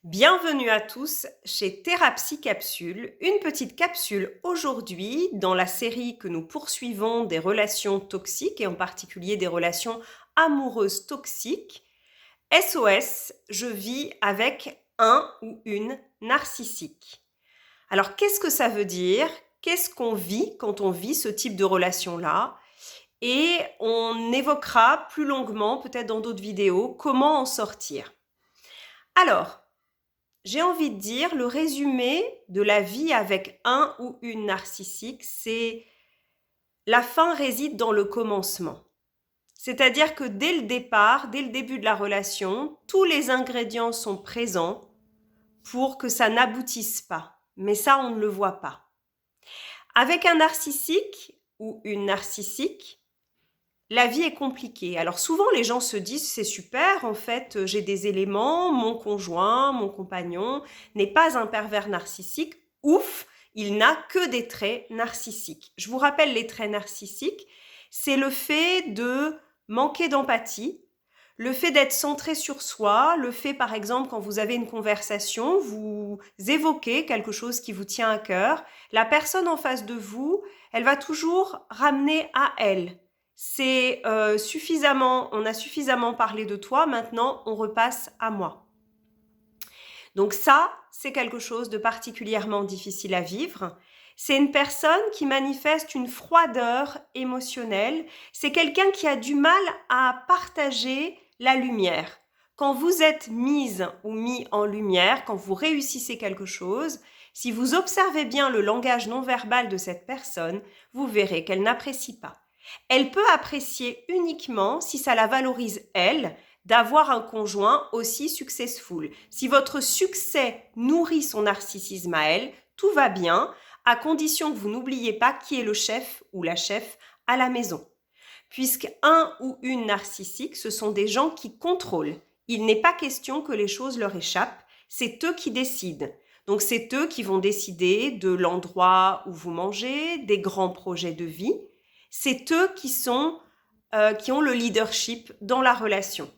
Bienvenue à tous chez Thérapsie Capsule, une petite capsule aujourd'hui dans la série que nous poursuivons des relations toxiques et en particulier des relations amoureuses toxiques. SOS, je vis avec un ou une narcissique. Alors qu'est-ce que ça veut dire? Qu'est-ce qu'on vit quand on vit ce type de relation-là? Et on évoquera plus longuement, peut-être dans d'autres vidéos, comment en sortir. Alors, j'ai envie de dire, le résumé de la vie avec un ou une narcissique, c'est la fin réside dans le commencement. C'est-à-dire que dès le départ, dès le début de la relation, tous les ingrédients sont présents pour que ça n'aboutisse pas. Mais ça, on ne le voit pas. Avec un narcissique ou une narcissique, la vie est compliquée. Alors souvent, les gens se disent, c'est super, en fait, j'ai des éléments, mon conjoint, mon compagnon n'est pas un pervers narcissique. Ouf, il n'a que des traits narcissiques. Je vous rappelle les traits narcissiques, c'est le fait de manquer d'empathie, le fait d'être centré sur soi, le fait, par exemple, quand vous avez une conversation, vous évoquez quelque chose qui vous tient à cœur, la personne en face de vous, elle va toujours ramener à elle. C'est suffisamment, on a suffisamment parlé de toi, maintenant on repasse à moi. Donc ça, c'est quelque chose de particulièrement difficile à vivre. C'est une personne qui manifeste une froideur émotionnelle. C'est quelqu'un qui a du mal à partager la lumière. Quand vous êtes mise ou mis en lumière, quand vous réussissez quelque chose, si vous observez bien le langage non verbal de cette personne, vous verrez qu'elle n'apprécie pas. Elle peut apprécier uniquement si ça la valorise elle, d'avoir un conjoint aussi successful. Si votre succès nourrit son narcissisme à elle, tout va bien, à condition que vous n'oubliez pas qui est le chef ou la chef à la maison. Puisque un ou une narcissique, ce sont des gens qui contrôlent. Il n'est pas question que les choses leur échappent, c'est eux qui décident. Donc c'est eux qui vont décider de l'endroit où vous mangez, des grands projets de vie. C'est eux qui ont le leadership dans la relation.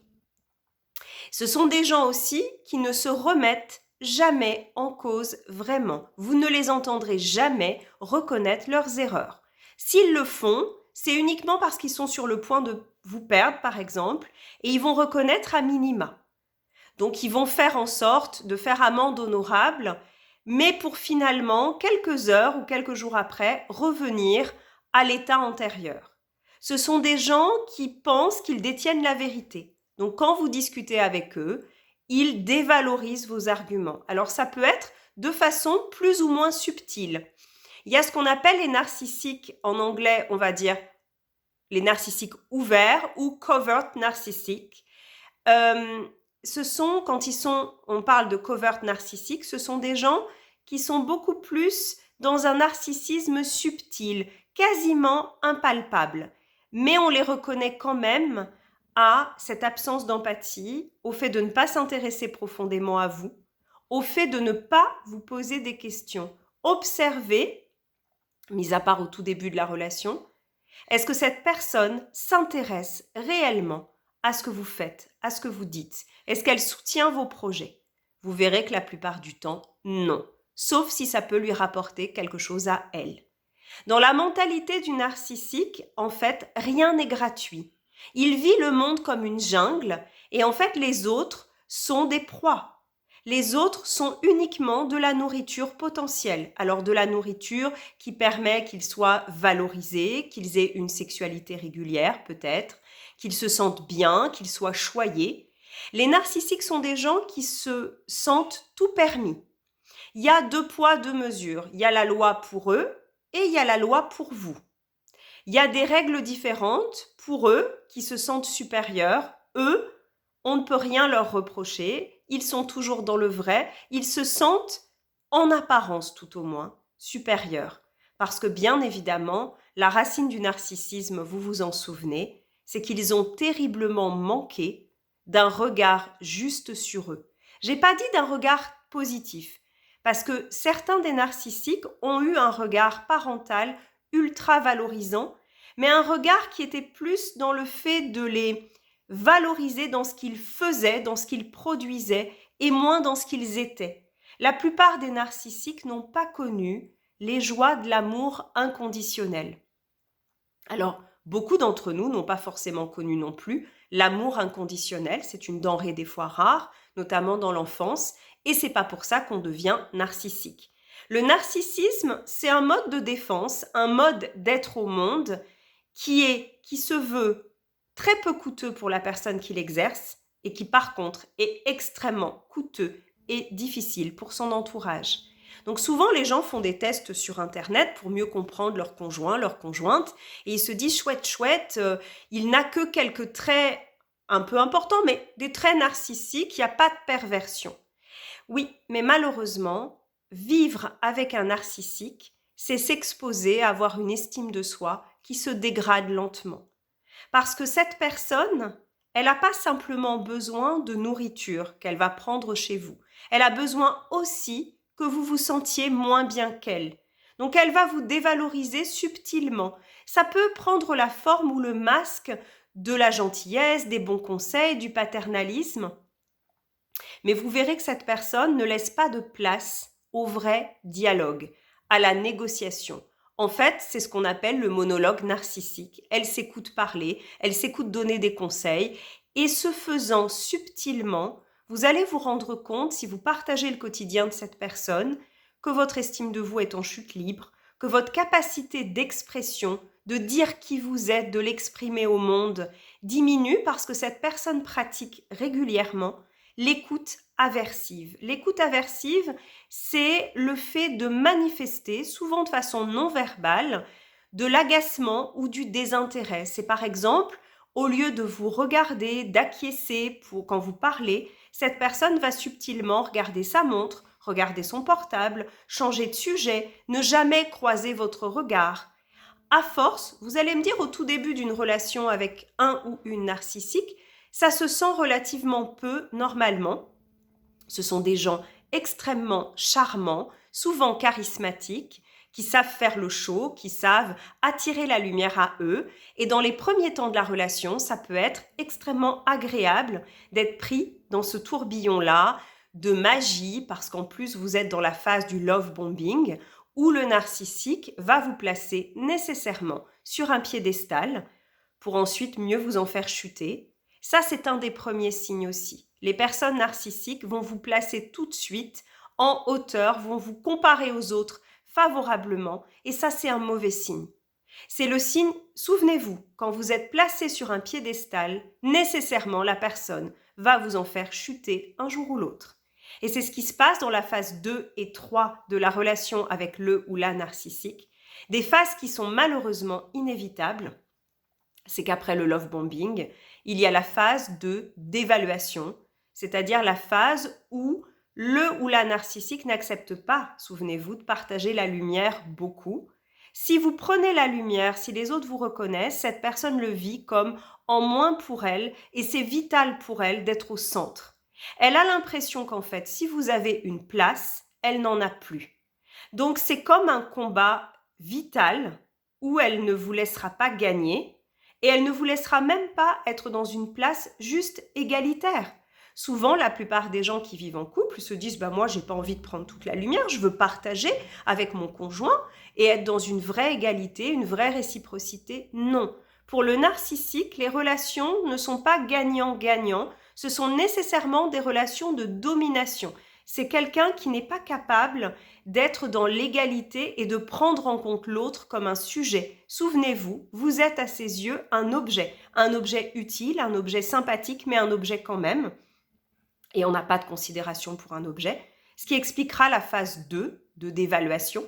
Ce sont des gens aussi qui ne se remettent jamais en cause vraiment. Vous ne les entendrez jamais reconnaître leurs erreurs. S'ils le font, c'est uniquement parce qu'ils sont sur le point de vous perdre, par exemple, et ils vont reconnaître à minima. Donc, ils vont faire en sorte de faire amende honorable, mais pour finalement, quelques heures ou quelques jours après, revenir à l'état antérieur. Ce sont des gens qui pensent qu'ils détiennent la vérité. Donc, quand vous discutez avec eux, ils dévalorisent vos arguments. Alors, ça peut être de façon plus ou moins subtile. Il y a ce qu'on appelle les narcissiques, en anglais, on va dire les narcissiques ouverts ou covert narcissiques. Ce sont, on parle de covert narcissique, ce sont des gens qui sont beaucoup plus dans un narcissisme subtil, quasiment impalpable. Mais on les reconnaît quand même à cette absence d'empathie, au fait de ne pas s'intéresser profondément à vous, au fait de ne pas vous poser des questions. Observez, mis à part au tout début de la relation, est-ce que cette personne s'intéresse réellement à ce que vous faites, à ce que vous dites? Est-ce qu'elle soutient vos projets? Vous verrez que la plupart du temps, non. Sauf si ça peut lui rapporter quelque chose à elle. Dans la mentalité du narcissique, en fait, rien n'est gratuit. Il vit le monde comme une jungle et en fait, les autres sont des proies. Les autres sont uniquement de la nourriture potentielle. Alors de la nourriture qui permet qu'ils soient valorisés, qu'ils aient une sexualité régulière peut-être, qu'ils se sentent bien, qu'ils soient choyés. Les narcissiques sont des gens qui se sentent tout permis. Il y a 2 poids, 2 mesures. Il y a la loi pour eux et il y a la loi pour vous. Il y a des règles différentes pour eux qui se sentent supérieurs. Eux, on ne peut rien leur reprocher. Ils sont toujours dans le vrai. Ils se sentent, en apparence tout au moins, supérieurs. Parce que bien évidemment, la racine du narcissisme, vous vous en souvenez, c'est qu'ils ont terriblement manqué d'un regard juste sur eux. J'ai pas dit d'un regard positif, parce que certains des narcissiques ont eu un regard parental ultra valorisant, mais un regard qui était plus dans le fait de les valoriser dans ce qu'ils faisaient, dans ce qu'ils produisaient, et moins dans ce qu'ils étaient. La plupart des narcissiques n'ont pas connu les joies de l'amour inconditionnel. Alors, beaucoup d'entre nous n'ont pas forcément connu non plus l'amour inconditionnel, c'est une denrée des fois rare, notamment dans l'enfance, et c'est pas pour ça qu'on devient narcissique. Le narcissisme, c'est un mode de défense, un mode d'être au monde qui se veut très peu coûteux pour la personne qui l'exerce et qui par contre est extrêmement coûteux et difficile pour son entourage. Donc souvent les gens font des tests sur internet pour mieux comprendre leur conjoint, leur conjointe et ils se disent chouette, il n'a que quelques traits un peu importants mais des traits narcissiques, il n'y a pas de perversion. Oui, mais malheureusement, vivre avec un narcissique, c'est s'exposer à avoir une estime de soi qui se dégrade lentement. Parce que cette personne, elle n'a pas simplement besoin de nourriture qu'elle va prendre chez vous. Elle a besoin aussi que vous vous sentiez moins bien qu'elle. Donc elle va vous dévaloriser subtilement. Ça peut prendre la forme ou le masque de la gentillesse, des bons conseils, du paternalisme. Mais vous verrez que cette personne ne laisse pas de place au vrai dialogue, à la négociation. En fait, c'est ce qu'on appelle le monologue narcissique. Elle s'écoute parler, elle s'écoute donner des conseils, et ce faisant subtilement, vous allez vous rendre compte, si vous partagez le quotidien de cette personne, que votre estime de vous est en chute libre, que votre capacité d'expression, de dire qui vous êtes, de l'exprimer au monde, diminue parce que cette personne pratique régulièrement l'écoute aversive. L'écoute aversive, c'est le fait de manifester, souvent de façon non verbale, de l'agacement ou du désintérêt. C'est par exemple, au lieu de vous regarder, d'acquiescer quand vous parlez, cette personne va subtilement regarder sa montre, regarder son portable, changer de sujet, ne jamais croiser votre regard. À force, vous allez me dire au tout début d'une relation avec un ou une narcissique, ça se sent relativement peu normalement. Ce sont des gens extrêmement charmants, souvent charismatiques, qui savent faire le show, qui savent attirer la lumière à eux. Et dans les premiers temps de la relation, ça peut être extrêmement agréable d'être pris dans ce tourbillon-là de magie, parce qu'en plus vous êtes dans la phase du love bombing, où le narcissique va vous placer nécessairement sur un piédestal pour ensuite mieux vous en faire chuter. Ça, c'est un des premiers signes aussi. Les personnes narcissiques vont vous placer tout de suite en hauteur, vont vous comparer aux autres favorablement, et ça, c'est un mauvais signe. C'est le signe, souvenez-vous, quand vous êtes placé sur un piédestal, nécessairement la personne va vous en faire chuter un jour ou l'autre. Et c'est ce qui se passe dans la phase 2 et 3 de la relation avec le ou la narcissique, des phases qui sont malheureusement inévitables. C'est qu'après le love bombing, il y a la phase de d'évaluation, c'est-à-dire la phase où le ou la narcissique n'accepte pas, souvenez-vous, de partager la lumière beaucoup. Si vous prenez la lumière, si les autres vous reconnaissent, cette personne le vit comme en moins pour elle et c'est vital pour elle d'être au centre. Elle a l'impression qu'en fait, si vous avez une place, elle n'en a plus. Donc c'est comme un combat vital où elle ne vous laissera pas gagner et elle ne vous laissera même pas être dans une place juste égalitaire. Souvent, la plupart des gens qui vivent en couple se disent moi, j'ai pas envie de prendre toute la lumière, je veux partager avec mon conjoint et être dans une vraie égalité, une vraie réciprocité. Non. Pour le narcissique, les relations ne sont pas gagnant-gagnant, ce sont nécessairement des relations de domination. C'est quelqu'un qui n'est pas capable d'être dans l'égalité et de prendre en compte l'autre comme un sujet. Souvenez-vous, vous êtes à ses yeux un objet utile, un objet sympathique, mais un objet quand même. Et on n'a pas de considération pour un objet, ce qui expliquera la phase 2 de dévaluation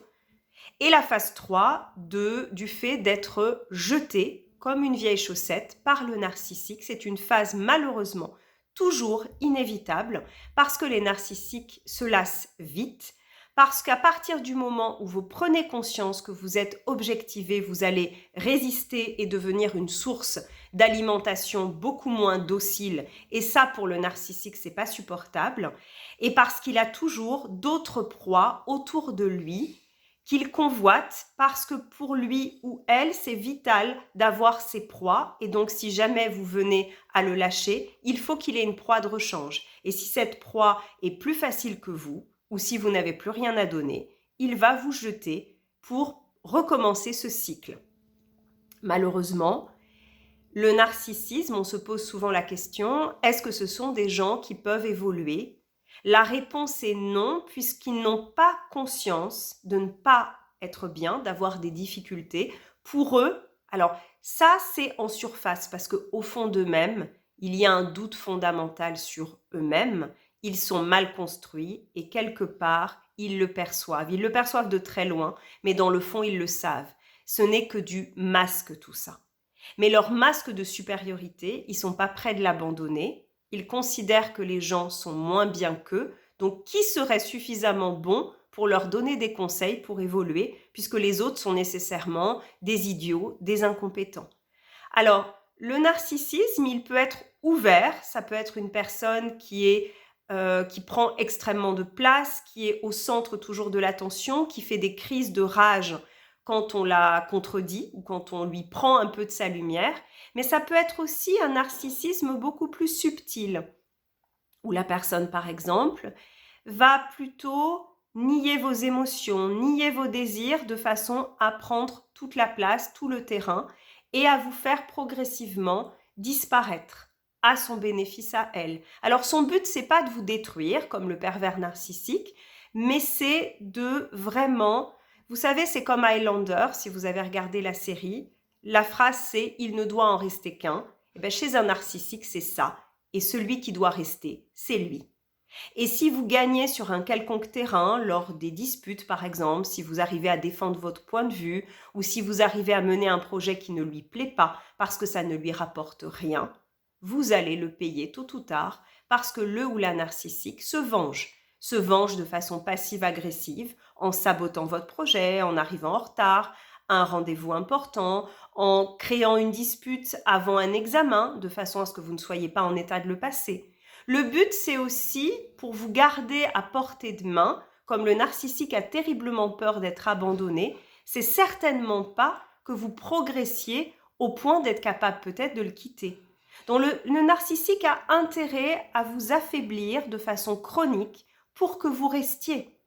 et la phase 3 du fait d'être jeté comme une vieille chaussette par le narcissique. C'est une phase malheureusement toujours inévitable parce que les narcissiques se lassent vite, parce qu'à partir du moment où vous prenez conscience que vous êtes objectivé, vous allez résister et devenir une source d'alimentation beaucoup moins docile, et ça pour le narcissique c'est pas supportable, et parce qu'il a toujours d'autres proies autour de lui qu'il convoite parce que pour lui ou elle, c'est vital d'avoir ses proies. Et donc, si jamais vous venez à le lâcher, il faut qu'il ait une proie de rechange. Et si cette proie est plus facile que vous, ou si vous n'avez plus rien à donner, il va vous jeter pour recommencer ce cycle. Malheureusement, le narcissisme, on se pose souvent la question, est-ce que ce sont des gens qui peuvent évoluer ? La réponse est non, puisqu'ils n'ont pas conscience de ne pas être bien, d'avoir des difficultés. Pour eux, alors ça c'est en surface, parce qu'au fond d'eux-mêmes, il y a un doute fondamental sur eux-mêmes, ils sont mal construits et quelque part, ils le perçoivent. Ils le perçoivent de très loin, mais dans le fond, ils le savent. Ce n'est que du masque tout ça. Mais leur masque de supériorité, ils ne sont pas prêts de l'abandonner. Ils considèrent que les gens sont moins bien qu'eux. Donc, qui serait suffisamment bon pour leur donner des conseils pour évoluer, puisque les autres sont nécessairement des idiots, des incompétents. Alors, le narcissisme, il peut être ouvert. Ça peut être une personne qui prend extrêmement de place, qui est au centre toujours de l'attention, qui fait des crises de rage quand on la contredit ou quand on lui prend un peu de sa lumière, mais ça peut être aussi un narcissisme beaucoup plus subtil, où la personne, par exemple, va plutôt nier vos émotions, nier vos désirs de façon à prendre toute la place, tout le terrain, et à vous faire progressivement disparaître à son bénéfice à elle. Alors son but, c'est pas de vous détruire, comme le pervers narcissique, mais c'est de vraiment... Vous savez, c'est comme Highlander, si vous avez regardé la série. La phrase, c'est « il ne doit en rester qu'un ». Et bien, chez un narcissique, c'est ça. Et celui qui doit rester, c'est lui. Et si vous gagnez sur un quelconque terrain, lors des disputes par exemple, si vous arrivez à défendre votre point de vue, ou si vous arrivez à mener un projet qui ne lui plaît pas parce que ça ne lui rapporte rien, vous allez le payer tôt ou tard parce que le ou la narcissique se venge de façon passive-agressive en sabotant votre projet, en arrivant en retard à un rendez-vous important, en créant une dispute avant un examen de façon à ce que vous ne soyez pas en état de le passer. Le but, c'est aussi pour vous garder à portée de main, comme le narcissique a terriblement peur d'être abandonné, c'est certainement pas que vous progressiez au point d'être capable peut-être de le quitter. Donc le narcissique a intérêt à vous affaiblir de façon chronique pour que vous restiez,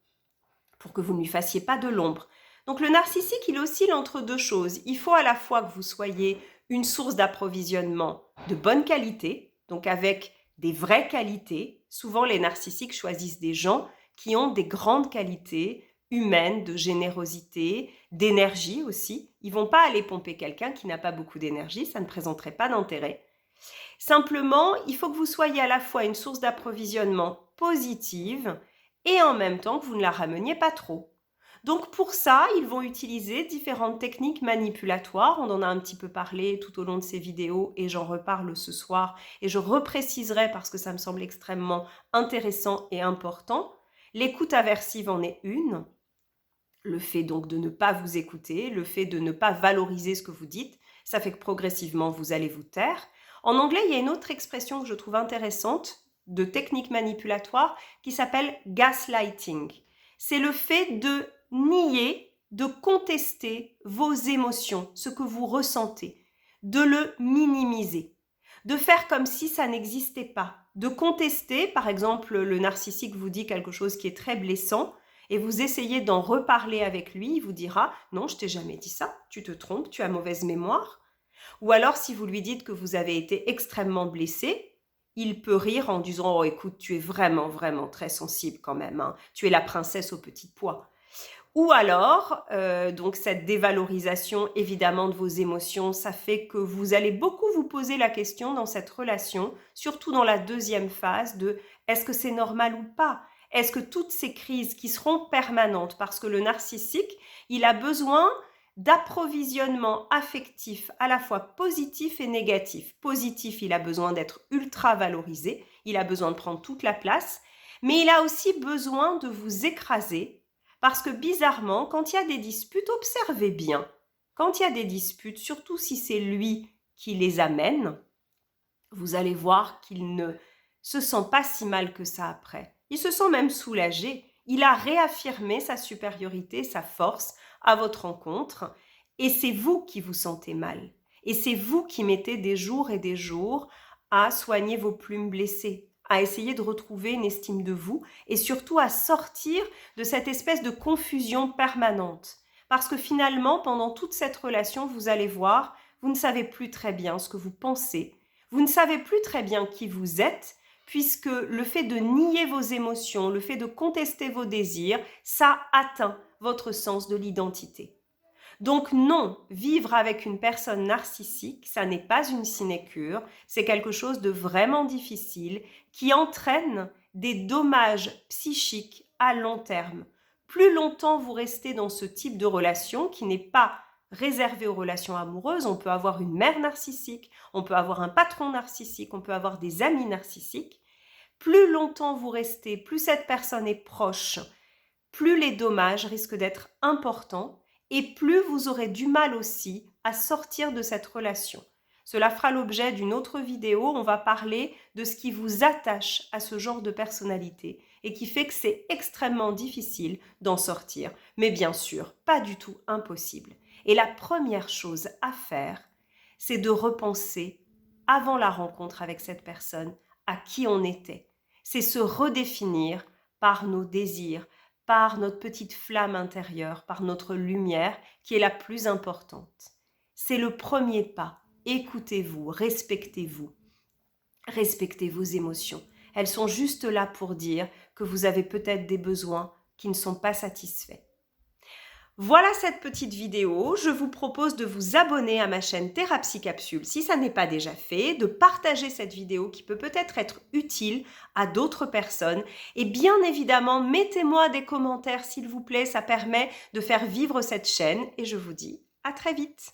pour que vous ne lui fassiez pas de l'ombre. Donc le narcissique, il oscille entre deux choses. Il faut à la fois que vous soyez une source d'approvisionnement de bonne qualité, donc avec des vraies qualités. Souvent, les narcissiques choisissent des gens qui ont des grandes qualités humaines, de générosité, d'énergie aussi. Ils ne vont pas aller pomper quelqu'un qui n'a pas beaucoup d'énergie, ça ne présenterait pas d'intérêt. Simplement, il faut que vous soyez à la fois une source d'approvisionnement positive et en même temps que vous ne la rameniez pas trop. Donc pour ça, ils vont utiliser différentes techniques manipulatoires. On en a un petit peu parlé tout au long de ces vidéos et j'en reparle ce soir et je repréciserai parce que ça me semble extrêmement intéressant et important. L'écoute aversive en est une. Le fait donc de ne pas vous écouter, le fait de ne pas valoriser ce que vous dites, ça fait que progressivement vous allez vous taire. En anglais, il y a une autre expression que je trouve intéressante de technique manipulatoire qui s'appelle gaslighting. C'est le fait de nier, de contester vos émotions, ce que vous ressentez, de le minimiser, de faire comme si ça n'existait pas, de contester, par exemple, le narcissique vous dit quelque chose qui est très blessant et vous essayez d'en reparler avec lui, il vous dira « Non, je t'ai jamais dit ça, tu te trompes, tu as mauvaise mémoire ». Ou alors, si vous lui dites que vous avez été extrêmement blessé, il peut rire en disant « Oh, écoute, tu es vraiment, vraiment très sensible quand même, hein. Tu es la princesse aux petits pois ». Ou alors, donc cette dévalorisation évidemment de vos émotions, ça fait que vous allez beaucoup vous poser la question dans cette relation, surtout dans la deuxième phase de « Est-ce que c'est normal ou pas ?» Est-ce que toutes ces crises qui seront permanentes, parce que le narcissique, il a besoin d'approvisionnement affectif à la fois positif et négatif. Positif, il a besoin d'être ultra valorisé, il a besoin de prendre toute la place, mais il a aussi besoin de vous écraser parce que bizarrement, quand il y a des disputes, observez bien, quand il y a des disputes, surtout si c'est lui qui les amène, vous allez voir qu'il ne se sent pas si mal que ça après. Il se sent même soulagé. Il a réaffirmé sa supériorité, sa force à votre rencontre et c'est vous qui vous sentez mal. Et c'est vous qui mettez des jours et des jours à soigner vos plumes blessées, à essayer de retrouver une estime de vous et surtout à sortir de cette espèce de confusion permanente. Parce que finalement, pendant toute cette relation, vous allez voir, vous ne savez plus très bien ce que vous pensez, vous ne savez plus très bien qui vous êtes, puisque le fait de nier vos émotions, le fait de contester vos désirs, ça atteint votre sens de l'identité. Donc non, vivre avec une personne narcissique, ça n'est pas une sinécure, c'est quelque chose de vraiment difficile qui entraîne des dommages psychiques à long terme. Plus longtemps vous restez dans ce type de relation qui n'est pas réservé aux relations amoureuses, on peut avoir une mère narcissique, on peut avoir un patron narcissique, on peut avoir des amis narcissiques. Plus longtemps vous restez, plus cette personne est proche, plus les dommages risquent d'être importants et plus vous aurez du mal aussi à sortir de cette relation. Cela fera l'objet d'une autre vidéo, on va parler de ce qui vous attache à ce genre de personnalité et qui fait que c'est extrêmement difficile d'en sortir, mais bien sûr, pas du tout impossible. Et la première chose à faire, c'est de repenser, avant la rencontre avec cette personne, à qui on était. C'est se redéfinir par nos désirs, par notre petite flamme intérieure, par notre lumière qui est la plus importante. C'est le premier pas. Écoutez-vous, respectez vos émotions. Elles sont juste là pour dire que vous avez peut-être des besoins qui ne sont pas satisfaits. Voilà cette petite vidéo. Je vous propose de vous abonner à ma chaîne Thérapie Capsule si ça n'est pas déjà fait, de partager cette vidéo qui peut peut-être être utile à d'autres personnes. Et bien évidemment, mettez-moi des commentaires s'il vous plaît, ça permet de faire vivre cette chaîne et je vous dis à très vite.